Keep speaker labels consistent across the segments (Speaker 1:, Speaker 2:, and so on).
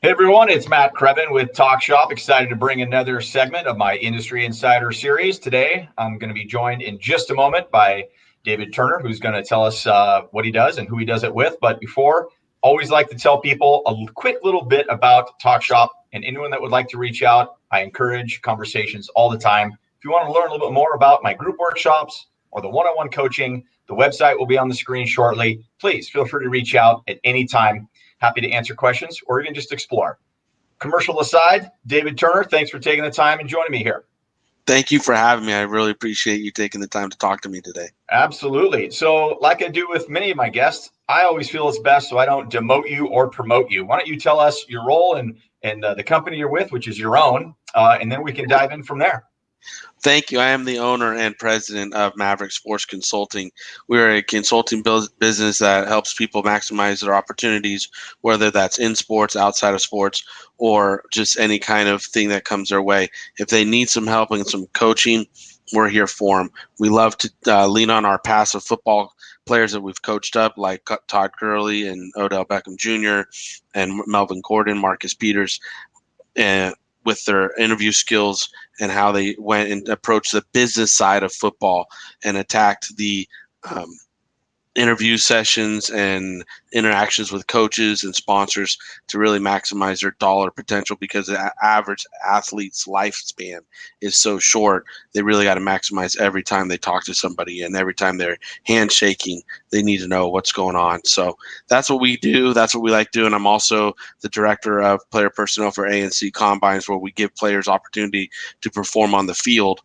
Speaker 1: Hey everyone, it's Matt Krevin with Talk Shop. Excited to bring another segment of my Industry Insider series. Today, I'm going to be joined in just a moment by David Turner, who's going to tell us what he does and who he does it with. But before, always like to tell people a quick little bit about Talk Shop, and anyone that would like to reach out, I encourage conversations all the time. If you want to learn a little bit more about my group workshops or the one-on-one coaching, the website will be on the screen shortly. Please feel free to reach out at any time. Happy to answer questions or even just explore. Commercial aside, David Turner, thanks for taking the time and joining me here.
Speaker 2: Thank you for having me. I really appreciate you taking the time to talk to me today.
Speaker 1: Absolutely. So, like I do with many of my guests, I always feel it's best so I don't demote you or promote you. Why don't you tell us your role and the company you're with, which is your own, and then we can dive in from there.
Speaker 2: Thank you. I am the owner and president of Maverick Sports Consulting. We're a consulting business that helps people maximize their opportunities, whether that's in sports, outside of sports, or just any kind of thing that comes their way. If they need some help and some coaching, we're here for them. We love to lean on our passive football players that we've coached up, like Todd Gurley and Odell Beckham Jr. and Melvin Gordon, Marcus Peters, and with their interview skills and how they went and approached the business side of football and attacked the interview sessions and interactions with coaches and sponsors to really maximize their dollar potential, because the average athlete's lifespan is so short. They really got to maximize every time they talk to somebody, and every time they're handshaking, they need to know what's going on. So that's what we do. That's what we like doing. I'm also the director of player personnel for ANC Combines, where we give players opportunity to perform on the field,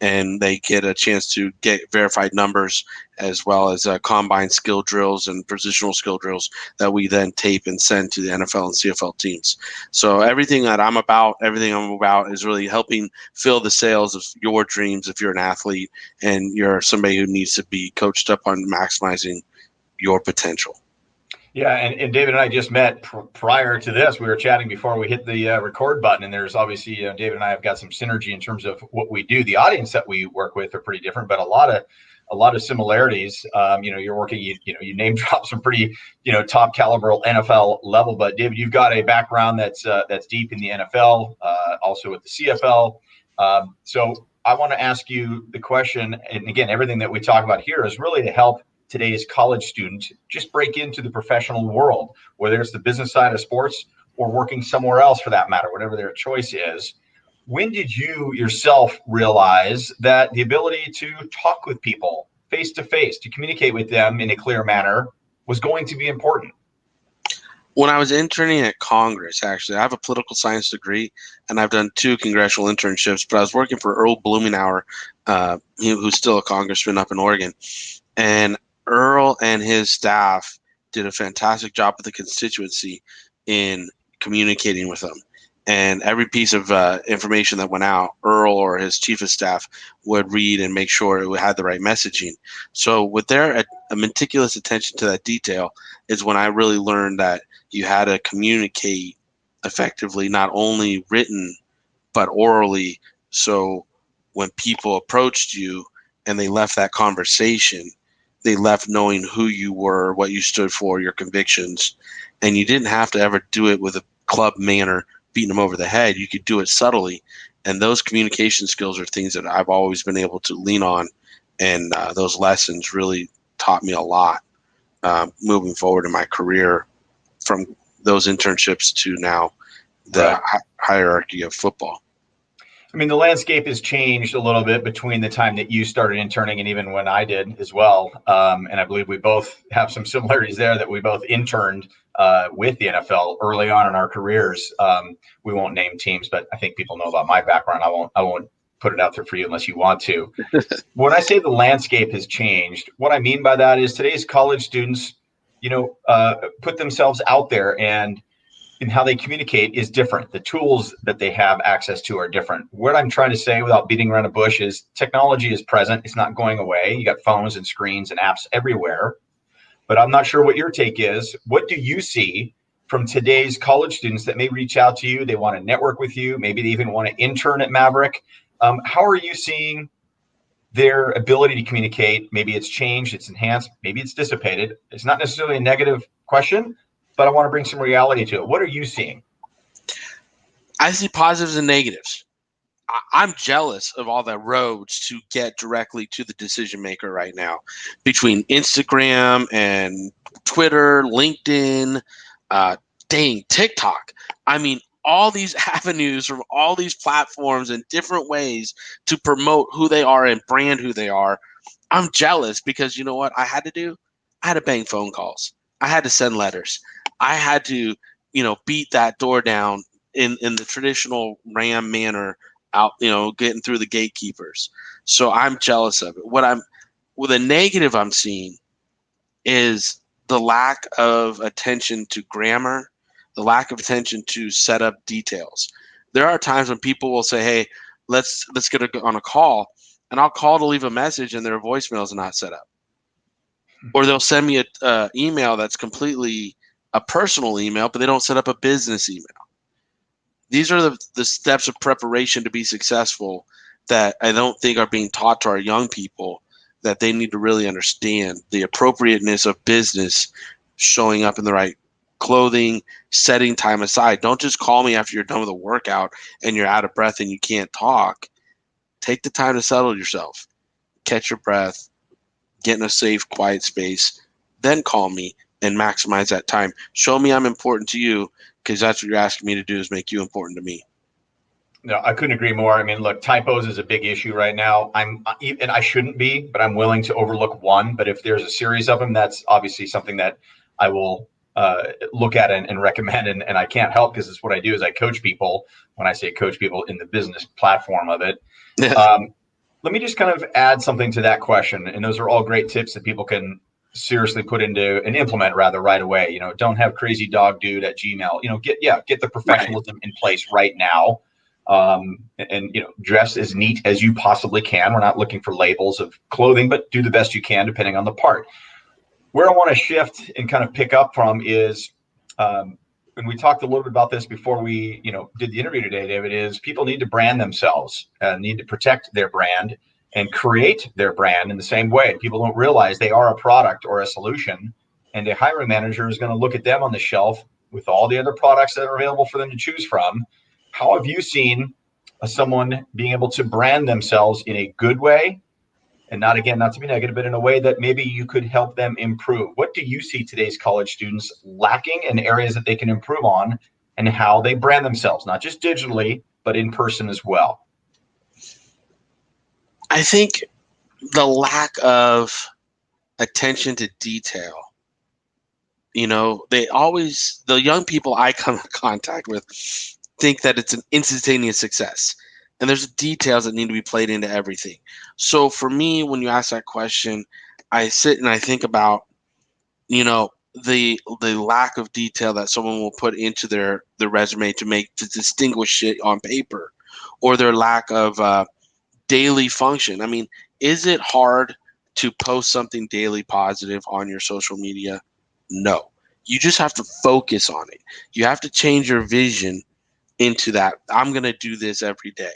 Speaker 2: and they get a chance to get verified numbers, as well as combine skill drills and positional skill drills that we then tape and send to the NFL and CFL teams. So everything I'm about is really helping fill the sails of your dreams if you're an athlete and you're somebody who needs to be coached up on maximizing your potential.
Speaker 1: Yeah, and David and I just met prior to this. We were chatting before we hit the record button, and there's obviously, David and I have got some synergy in terms of what we do. The audience that we work with are pretty different, but a lot of similarities. You're working, you name drop some pretty, top caliber NFL level. But David, you've got a background that's deep in the NFL, also with the CFL. So I want to ask you the question, and again, everything that we talk about here is really to help today's college student just break into the professional world, whether it's the business side of sports or working somewhere else for that matter, whatever their choice is. When did you yourself realize that the ability to talk with people face to face, to communicate with them in a clear manner, was going to be important?
Speaker 2: When I was interning at Congress, actually, I have a political science degree, and I've done 2 congressional internships. But I was working for Earl Blumenauer, who's still a congressman up in Oregon, and Earl and his staff did a fantastic job with the constituency in communicating with them. And every piece of information that went out, Earl or his chief of staff would read and make sure it had the right messaging. So, with their a meticulous attention to that detail, is when I really learned that you had to communicate effectively, not only written but orally. So, when people approached you and they left that conversation, they left knowing who you were, what you stood for, your convictions, and you didn't have to ever do it with a club manner, beating them over the head. You could do it subtly, and those communication skills are things that I've always been able to lean on, and those lessons really taught me a lot moving forward in my career, from those internships to now the hierarchy of football.
Speaker 1: I mean, the landscape has changed a little bit between the time that you started interning and even when I did as well. And I believe we both have some similarities there, that we both interned with the NFL early on in our careers. We won't name teams, but I think people know about my background. I won't put it out there for you unless you want to. When I say the landscape has changed, what I mean by that is today's college students, put themselves out there, and how they communicate is different. The tools that they have access to are different. What I'm trying to say, without beating around a bush, is technology is present. It's not going away. You got phones and screens and apps everywhere. But I'm not sure what your take is. What do you see from today's college students that may reach out to you? They want to network with you. Maybe they even want to intern at Maverick. How are you seeing their ability to communicate? Maybe it's changed, it's enhanced, maybe it's dissipated. It's not necessarily a negative question, but I want to bring some reality to it. What are you seeing?
Speaker 2: I see positives and negatives. I'm jealous of all the roads to get directly to the decision maker right now, between Instagram and Twitter, LinkedIn, uh, TikTok. I mean, all these avenues from all these platforms and different ways to promote who they are and brand who they are. I'm jealous because you know what I had to do? I had to bang phone calls. I had to send letters. I had to, beat that door down in the traditional RAM manner out, getting through the gatekeepers. So I'm jealous of it. With a negative I'm seeing is the lack of attention to grammar, the lack of attention to set up details. There are times when people will say, "Hey, let's get on a call," and I'll call to leave a message, and their voicemail is not set up, or they'll send me a email that's completely a personal email, but they don't set up a business email. These are the steps of preparation to be successful that I don't think are being taught to our young people, that they need to really understand the appropriateness of business, showing up in the right clothing, setting time aside. Don't just call me after you're done with a workout and you're out of breath and you can't talk. Take the time to settle yourself, catch your breath, get in a safe, quiet space, then call me and maximize that time. Show me I'm important to you, because that's what you're asking me to do, is make you important to me.
Speaker 1: No, I couldn't agree more. I mean, look, typos is a big issue right now. And I shouldn't be, but I'm willing to overlook one. But if there's a series of them, that's obviously something that I will look at and recommend. And I can't help, because it's what I do is I coach people. When I say coach people, in the business platform of it. Let me just kind of add something to that question. And those are all great tips that people can seriously put into and implement rather right away. Don't have crazy dog dude at Gmail. Get the professionalism in place right now. And dress as neat as you possibly can. We're not looking for labels of clothing, but do the best you can depending on the part. Where I want to shift and kind of pick up from is, and we talked a little bit about this before we did the interview today, David, is people need to brand themselves, need to protect their brand and create their brand in the same way. People don't realize they are a product or a solution, and a hiring manager is going to look at them on the shelf with all the other products that are available for them to choose from. How have you seen someone being able to brand themselves in a good way, and not to be negative, but in a way that maybe you could help them improve? What do you see today's college students lacking in areas that they can improve on, and how they brand themselves, not just digitally, but in person as well?
Speaker 2: I think the lack of attention to detail. The young people I come in contact with think that it's an instantaneous success. And there's details that need to be played into everything. So for me, when you ask that question, I sit and I think about, the lack of detail that someone will put into their resume to distinguish it on paper, or their lack of daily function. I mean, is it hard to post something daily positive on your social media? No. You just have to focus on it. You have to change your vision into that. I'm going to do this every day.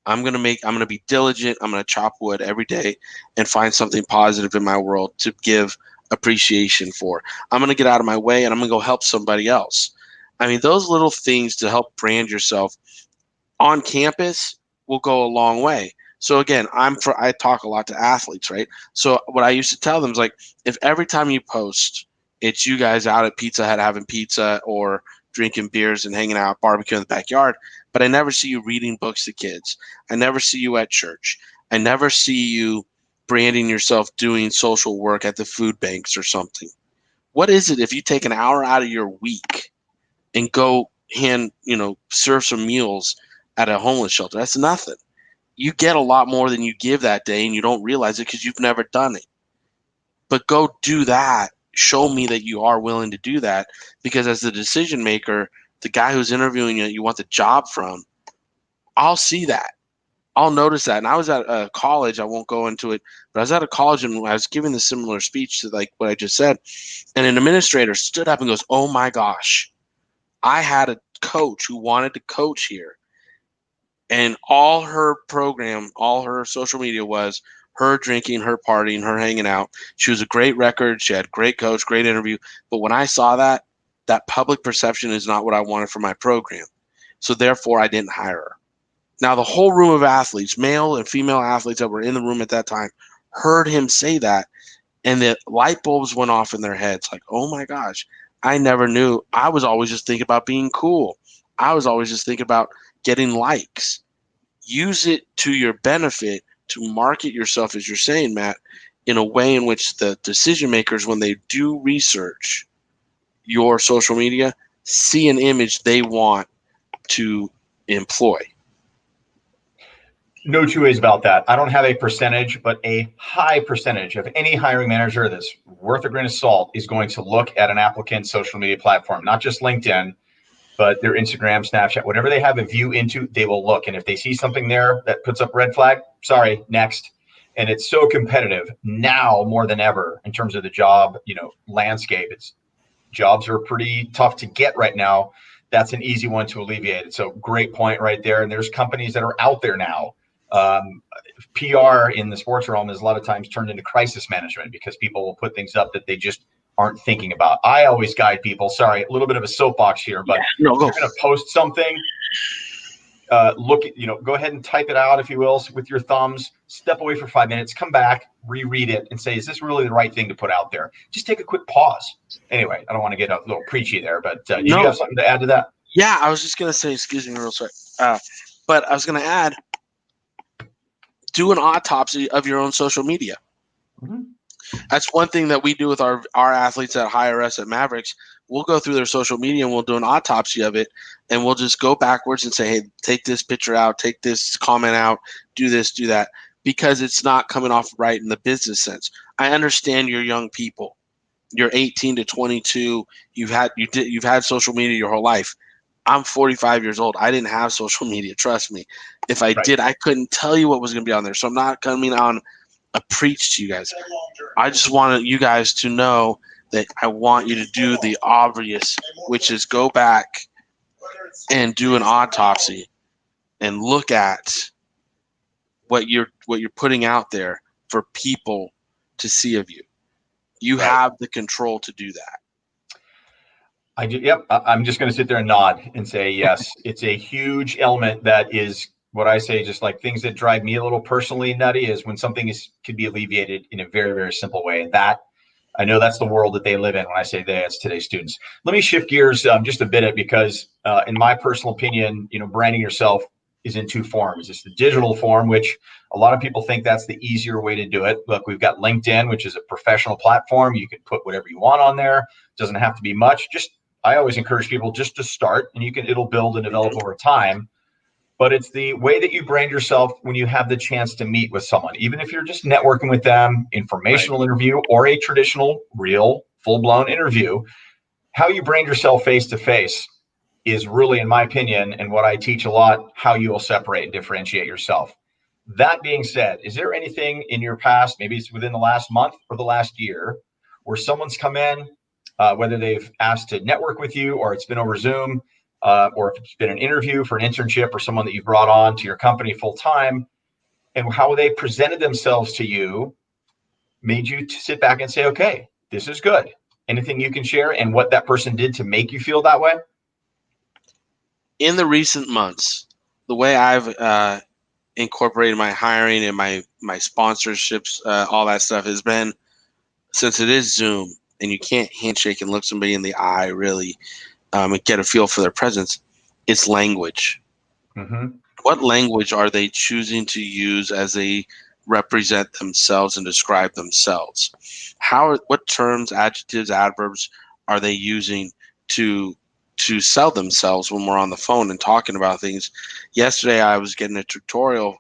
Speaker 2: I'm going to be diligent. I'm going to chop wood every day and find something positive in my world to give appreciation for. I'm going to get out of my way and I'm going to go help somebody else. I mean, those little things to help brand yourself on campus will go a long way. So again, I talk a lot to athletes, right? So what I used to tell them is, like, if every time you post, it's you guys out at Pizza Hut having pizza or drinking beers and hanging out, barbecue in the backyard, but I never see you reading books to kids. I never see you at church. I never see you branding yourself doing social work at the food banks or something. What is it if you take an hour out of your week and go serve some meals at a homeless shelter? That's nothing. You get a lot more than you give that day, and you don't realize it because you've never done it. But go do that. Show me that you are willing to do that, because as the decision maker, the guy who's interviewing you want the job from, I'll see that. I'll notice that. And I was at a college, I won't go into it, but I was at a college and I was giving the similar speech to like what I just said. And an administrator stood up and goes, "Oh my gosh, I had a coach who wanted to coach here. And all her program, all her social media was her drinking, her partying, her hanging out. She was a great record. She had great coach, great interview. But when I saw that public perception is not what I wanted for my program." So therefore, I didn't hire her. Now, the whole room of athletes, male and female athletes that were in the room at that time, heard him say that, and the light bulbs went off in their heads. Like, oh my gosh, I never knew. I was always just thinking about being cool. I was always just thinking about getting likes. Use it to your benefit to market yourself, as you're saying, Matt, in a way in which the decision makers, when they do research your social media, see an image they want to employ.
Speaker 1: No two ways about that. I don't have a percentage, but a high percentage of any hiring manager that's worth a grain of salt is going to look at an applicant's social media platform, not just LinkedIn, but their Instagram, Snapchat, whatever they have a view into, they will look. And if they see something there that puts up red flag, sorry, next. And it's so competitive now more than ever in terms of the job, landscape. Jobs are pretty tough to get right now. That's an easy one to alleviate. So great point right there. And there's companies that are out there now. PR in the sports realm is a lot of times turned into crisis management because people will put things up that they just aren't thinking about. I always guide people. Sorry, a little bit of a soapbox here, but
Speaker 2: No,
Speaker 1: if you're going to post something, go ahead and type it out, if you will, with your thumbs, step away for 5 minutes, come back, reread it, and say, is this really the right thing to put out there? Just take a quick pause. Anyway, I don't want to get a little preachy there, but did you have something to add to that?
Speaker 2: Yeah, I was just going to say, excuse me real quick, but I was going to add, do an autopsy of your own social media. Mm-hmm. That's one thing that we do with our athletes that hire us at Mavericks. We'll go through their social media and we'll do an autopsy of it, and we'll just go backwards and say, hey, take this picture out, take this comment out, do this, do that, because it's not coming off right in the business sense. I understand you're young people. You're 18 to 22. You've had social media your whole life. I'm 45 years old. I didn't have social media. Trust me. If I did, I couldn't tell you what was going to be on there. So I'm not coming on a preach to you guys. I just wanted you guys to know that I want you to do the obvious, which is go back and do an autopsy and look at what you're putting out there for people to see of you. You have the control to do that.
Speaker 1: I do. Yep. I'm just going to sit there and nod and say, yes, it's a huge element that is what I say, just like things that drive me a little personally nutty is when something could be alleviated in a very, very simple way. And that, I know that's the world that they live in. When I say they, it's today's students. Let me shift gears just a bit because in my personal opinion, branding yourself is in two forms. It's the digital form, which a lot of people think that's the easier way to do it. Look, we've got LinkedIn, which is a professional platform. You can put whatever you want on there. It doesn't have to be much. I always encourage people just to start, and it'll build and develop over time. But it's the way that you brand yourself when you have the chance to meet with someone, even if you're just networking with them, informational interview, or a traditional, real, full-blown interview. How you brand yourself face to face is really, in my opinion, and what I teach a lot, how you will separate and differentiate yourself. That being said, is there anything in your past, maybe it's within the last month or the last year, where someone's come in, whether they've asked to network with you or it's been over Zoom, or if it's been an interview for an internship or someone that you've brought on to your company full time, and how they presented themselves to you made you to sit back and say, okay, this is good. Anything you can share and what that person did to make you feel that way?
Speaker 2: In the recent months, the way I've incorporated my hiring and my sponsorships, all that stuff has been, since it is Zoom and you can't handshake and look somebody in the eye really and get a feel for their presence, it's language. Mm-hmm. What language are they choosing to use as they represent themselves and describe themselves? What terms, adjectives, adverbs are they using to sell themselves when we're on the phone and talking about things? Yesterday, I was getting a tutorial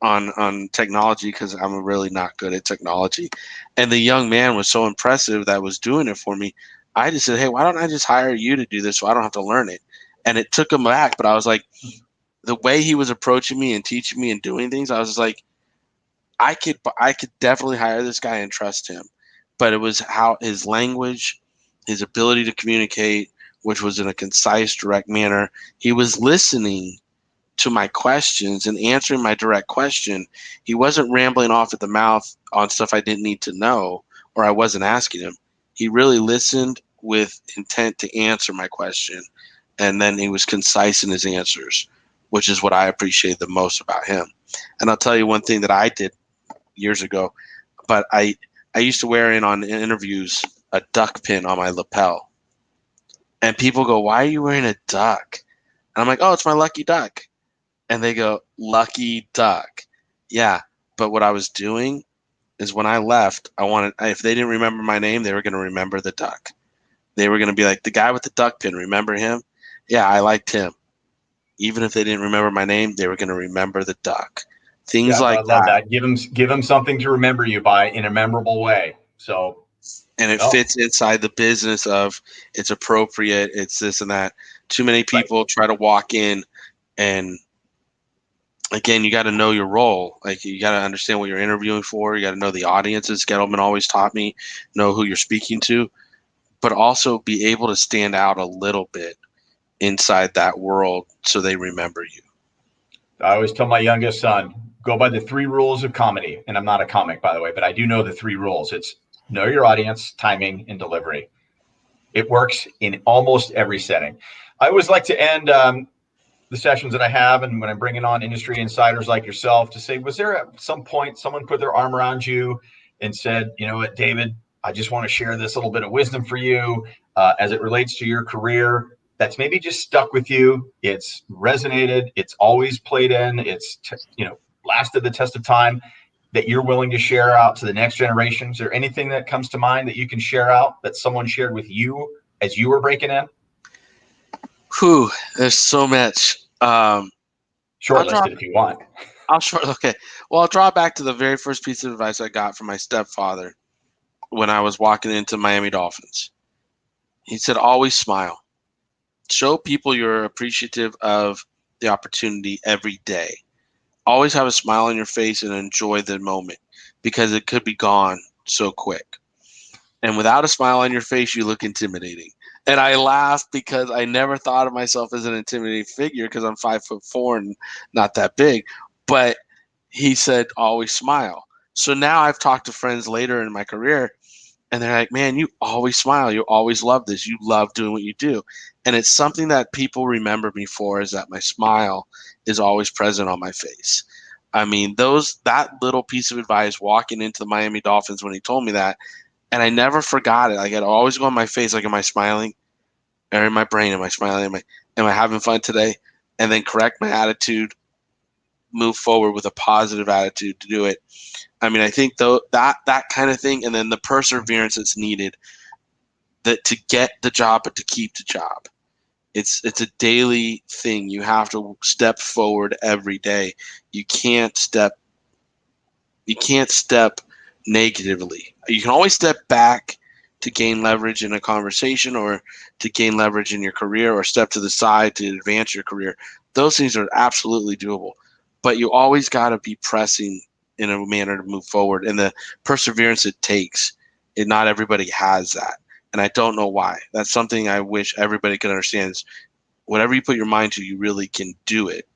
Speaker 2: on technology because I'm really not good at technology. And the young man was so impressive that was doing it for me. I just said, hey, why don't I just hire you to do this so I don't have to learn it? And it took him back, but I was like, the way he was approaching me and teaching me and doing things, I was just like, I could definitely hire this guy and trust him. But it was how his language, his ability to communicate, which was in a concise, direct manner. He was listening to my questions and answering my direct question. He wasn't rambling off at the mouth on stuff I didn't need to know or I wasn't asking him. He really listened with intent to answer my question. and then he was concise in his answers, which is what I appreciate the most about him. And I'll tell you one thing that I did years ago, but I used to wear on interviews a duck pin on my lapel. And people go, "Why are you wearing a duck?" And I'm like, "Oh, it's my lucky duck." And they go, "Lucky duck." Yeah, but what I was doing is when I left, if they didn't remember my name, they were going to remember the duck. They were going to be like, "The guy with the duck pin, remember him?" Yeah, I liked him. Even if they didn't remember my name, they were going to remember the duck. Things
Speaker 1: Yeah, I
Speaker 2: like
Speaker 1: love
Speaker 2: that.
Speaker 1: that. Give them something to remember you by in a memorable way. So,
Speaker 2: And it
Speaker 1: no,
Speaker 2: fits inside the business of it's appropriate, it's this and that. Too many
Speaker 1: right.
Speaker 2: people try to walk in, and again, you got to know your role. Like, you got to understand what you're interviewing for. You got to know the audiences. Gettleman always taught me, know who you're speaking to, but also be able to stand out a little bit inside that world so they remember you.
Speaker 1: I always tell my youngest son, go by the 3 rules of comedy. And I'm not a comic, by the way, but I do know the 3 rules. It's know your audience, timing, and delivery. It works in almost every setting. I always like to end the sessions that I have, and when I'm bringing on industry insiders like yourself, to say, was there at some point someone put their arm around you and said, you know what, David, I just want to share this little bit of wisdom for you as it relates to your career that's maybe just stuck with you. It's resonated. It's always played in. Lasted the test of time that you're willing to share out to the next generation. Is there anything that comes to mind that you can share out that someone shared with you as you were breaking in?
Speaker 2: Whew, there's so much. I'll draw.
Speaker 1: Shortlisted if you want.
Speaker 2: I'll short. Okay. Well, I'll draw back to the very first piece of advice I got from my stepfather when I was walking into Miami Dolphins. He said, "Always smile. Show people you're appreciative of the opportunity every day. Always have a smile on your face and enjoy the moment because it could be gone so quick. And without a smile on your face, you look intimidating." And I laughed because I never thought of myself as an intimidating figure because I'm 5'4" and not that big. But he said, "Always smile." So now I've talked to friends later in my career, and they're like, "Man, you always smile. You always love this. You love doing what you do." And it's something that people remember me for, is that my smile is always present on my face. I mean, that little piece of advice walking into the Miami Dolphins when he told me that, and I never forgot it. Like, I'd always go on my face, like, am I smiling? Or in my brain, am I smiling? Am I having fun today? And then correct my attitude, move forward with a positive attitude to do it. I mean, I think though that kind of thing, and then the perseverance that's needed that to get the job, but to keep the job. It's a daily thing. You have to step forward every day. You can't step negatively. You can always step back to gain leverage in a conversation or to gain leverage in your career, or step to the side to advance your career. Those things are absolutely doable, but you always got to be pressing in a manner to move forward, and the perseverance it takes. And not everybody has that. And I don't know why. That's something I wish everybody could understand is whatever you put your mind to, you really can do it.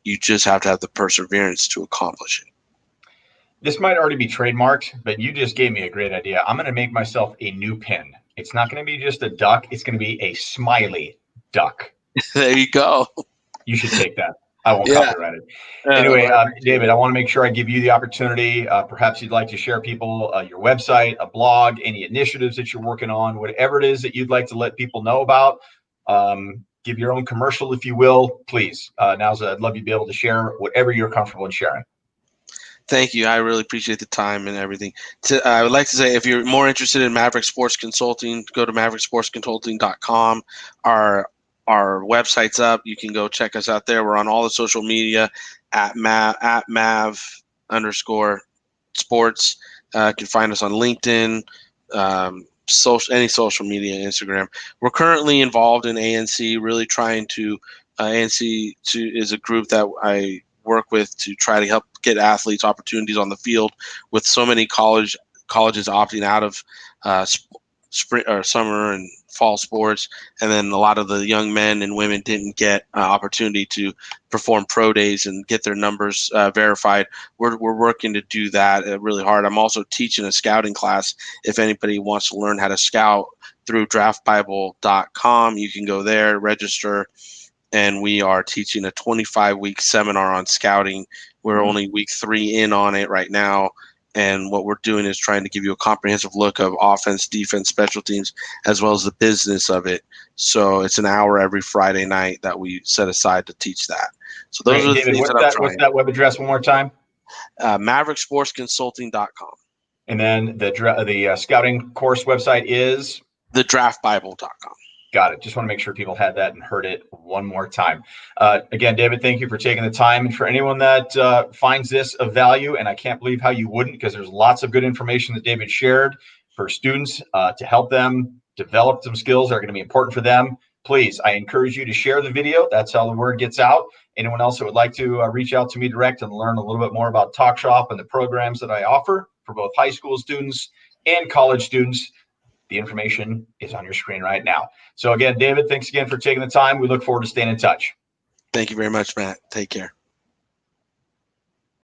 Speaker 2: You just have to have the perseverance to accomplish it.
Speaker 1: This might already be trademarked, but you just gave me a great idea. I'm going to make myself a new pin. It's not going to be just a duck. It's going to be a smiley duck.
Speaker 2: There you go.
Speaker 1: You should take that. I won't
Speaker 2: Yeah.
Speaker 1: copyright it.
Speaker 2: Well,
Speaker 1: Anyway,
Speaker 2: I appreciate
Speaker 1: David,
Speaker 2: it.
Speaker 1: I want to make sure I give you the opportunity. Perhaps you'd like to share people your website, a blog, any initiatives that you're working on, whatever it is that you'd like to let people know about. Give your own commercial, if you will, please. I'd love you to be able to share whatever you're comfortable in sharing.
Speaker 2: Thank you. I really appreciate the time and everything. I would like to say, if you're more interested in Maverick Sports Consulting, go to mavericksportsconsulting.com. Our website's up. You can go check us out there. We're on all the social media at Mav_sports. You can find us on LinkedIn, any social media, Instagram. We're currently involved in ANC, really trying to. ANC is a group that I work with to try to help get athletes opportunities on the field, with so many colleges opting out of spring or summer and fall sports, and then a lot of the young men and women didn't get opportunity to perform pro days and get their numbers verified. We're working to do that really hard. I'm also teaching a scouting class. If anybody wants to learn how to scout through draftbible.com, you can go there, register, and we are teaching a 25-week seminar on scouting. We're only week 3 in on it right now. And what we're doing is trying to give you a comprehensive look of offense, defense, special teams, as well as the business of it. So it's an hour every Friday night that we set aside to teach that. So those
Speaker 1: Great.
Speaker 2: are the
Speaker 1: David,
Speaker 2: things that I'm trying.
Speaker 1: what's that web address one more time?
Speaker 2: MaverickSportsConsulting.com.
Speaker 1: And then the scouting course website is?
Speaker 2: TheDraftBible.com.
Speaker 1: Got it. Just want to make sure people had that and heard it one more time. Again, David, thank you for taking the time. And for anyone that finds this of value, and I can't believe how you wouldn't, because there's lots of good information that David shared for students to help them develop some skills that are going to be important for them. Please, I encourage you to share the video. That's how the word gets out. Anyone else that would like to reach out to me direct and learn a little bit more about Talk Shop and the programs that I offer for both high school students and college students, the information is on your screen right now. So again, David, thanks again for taking the time. We look forward to staying in touch.
Speaker 2: Thank you very much, Matt. Take care.